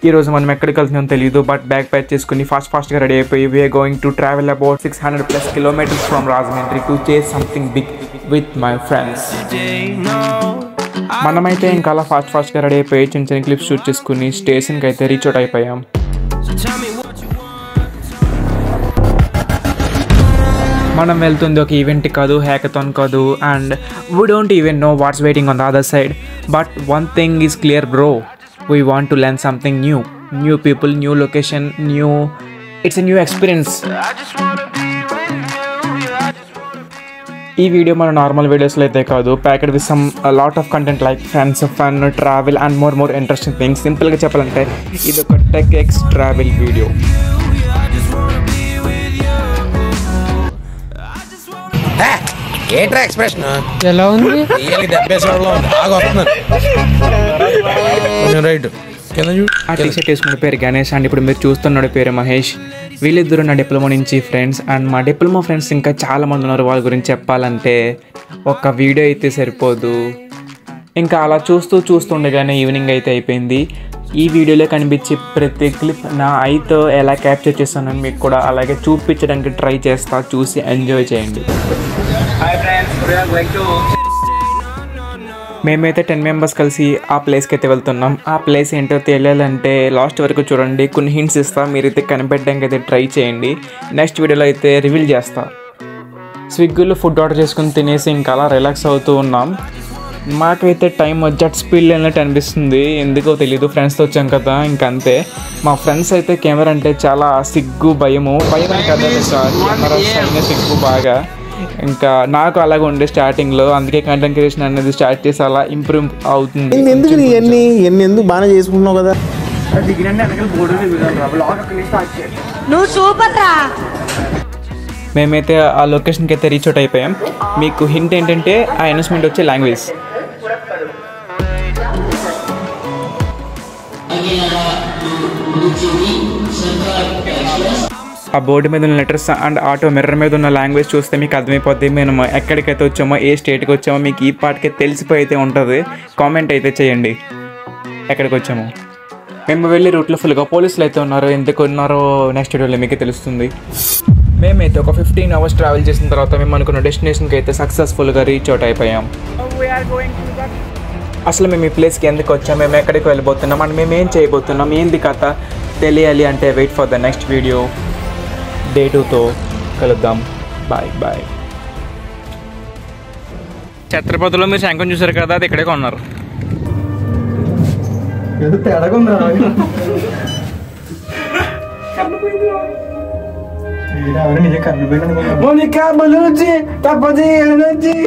ఈరోజు మనం ఎక్కడికి వెళ్తున్నామో తెలియదు, బట్ బ్యాగ్ ప్యాక్ చేసుకుని ఫాస్ట్గా రెడీ అయిపోయి we are going to travel about 600+ kilometers from Rajahmundry to chase something big with my friends. మనమైతే ఇంకా అలా ఫాస్ట్గా రెడీ అయిపోయి చిన్న క్లిప్స్ షూట్ చేసుకుని స్టేషన్కి అయితే రీచ్ అవుట్ అయిపోయాం. మనం వెళ్తుంది ఒక ఈవెంట్ కాదు, హ్యాకథాన్ కాదు, and we don't even know what's waiting on the other side. But one thing is clear bro, we want to learn something new people, new location, it's a new experience. ఈ video మన normal వీడియోస్లో అయితే కాదు, packed with some lot of content like friends, fun, travel and more interesting things. సింపుల్గా చెప్పాలంటే ఇది ఒక tech X travel video. ఏంట్రా ఎక్స్ప్రెషన్ ఎలా ఉంది? రైట్. ఆ టీషర్ట్ వేసుకున్న పేరు గణేష్ అండ్ ఇప్పుడు మీరు చూస్తున్నాడు పేరు మహేష్. వీళ్ళిద్దరు నా డిప్లొమా నుంచి ఫ్రెండ్స్, అండ్ మా డిప్లొమా ఫ్రెండ్స్ ఇంకా చాలామంది ఉన్నారు. వాళ్ళ గురించి చెప్పాలంటే ఒక వీడియో అయితే సరిపోదు. ఇంకా అలా చూస్తుండగానే ఈవినింగ్ అయితే అయిపోయింది. ఈ వీడియోలో కనిపించే ప్రతి క్లిప్ నా ఐతో ఎలా క్యాప్చర్ చేస్తానని మీకు కూడా అలాగే చూపించడానికి ట్రై చేస్తా, చూసి ఎంజాయ్ చేయండి. మేమైతే 10 members కలిసి ఆ ప్లేస్కి అయితే వెళ్తున్నాం. ఆ ప్లేస్ ఏంటో తెలియాలంటే లాస్ట్ వరకు చూడండి, కొన్ని హింట్స్ ఇస్తా, మీరైతే కనిపెట్టడానికి అయితే ట్రై చేయండి. నెక్స్ట్ వీడియోలో అయితే రివీల్ చేస్తా. స్విగ్గీలో ఫుడ్ ఆర్డర్ చేసుకుని తినేసి ఇంకా అలా రిలాక్స్ అవుతూ ఉన్నాం. మాకైతే టైం జట్ స్పీడ్ వెళ్ళినట్టు అనిపిస్తుంది, ఎందుకో తెలీదు. ఫ్రెండ్స్తో వచ్చాం కదా, ఇంకంతే. మా ఫ్రెండ్స్ అయితే కెమెరా అంటే చాలా భయం కదా, కెమెరా సిగ్గు బాగా. ఇంకా నాకు అలాగే ఉండే స్టార్టింగ్లో, అందుకే కంటెంట్ క్రియేషన్ అనేది స్టార్ట్ చేసి అలా ఇంప్రూవ్ అవుతుంది. ఎందుకు బాగా చేసుకుంటున్నావు కదా. మేమైతే ఆ లొకేషన్కి అయితే రీచ్ అవుట్ అయిపోయాం. మీకు హింట్ ఏంటంటే ఆ అనౌన్స్మెంట్ వచ్చే లాంగ్వేజ్. ఆ బోర్డు మీద ఉన్న లెటర్స్ అండ్ ఆటో మిర్రర్ మీద ఉన్న లాంగ్వేజ్ చూస్తే మీకు అర్థమైపోద్ది మేము ఎక్కడికైతే వచ్చామో, ఏ స్టేట్కి వచ్చామో మీకు ఈ పాటికే తెలిసిపోయి అయితే ఉంటుంది. కామెంట్ అయితే చేయండి ఎక్కడికి వచ్చామో. మేము వెళ్ళే రూట్లో ఫుల్గా పోలీసులు అయితే ఉన్నారు. ఎందుకు ఉన్నారో నెక్స్ట్ వీడియోలో మీకు తెలుస్తుంది. మేమైతే ఒక 15 hours ట్రావెల్ చేసిన తర్వాత మేము అనుకున్న డెస్టినేషన్కి అయితే సక్సెస్ఫుల్గా రీచ్ అవుట్ అయిపోయాం. అసలు మేము ఈ ప్లేస్కి ఎందుకు వచ్చాం, మేము ఎక్కడికి వెళ్ళిపోతున్నాం అండ్ మేము ఏం చేయబోతున్నాం, ఏంది కథ తెలియాలి అంటే wait for the next video. Day 2తో కలుద్దాం. బాయ్. ఛత్రపతిలో మీరు శంఖం చూసారు కదా, అది ఇక్కడే కొన్నారు. Monica Bellucci, Tapati Energy.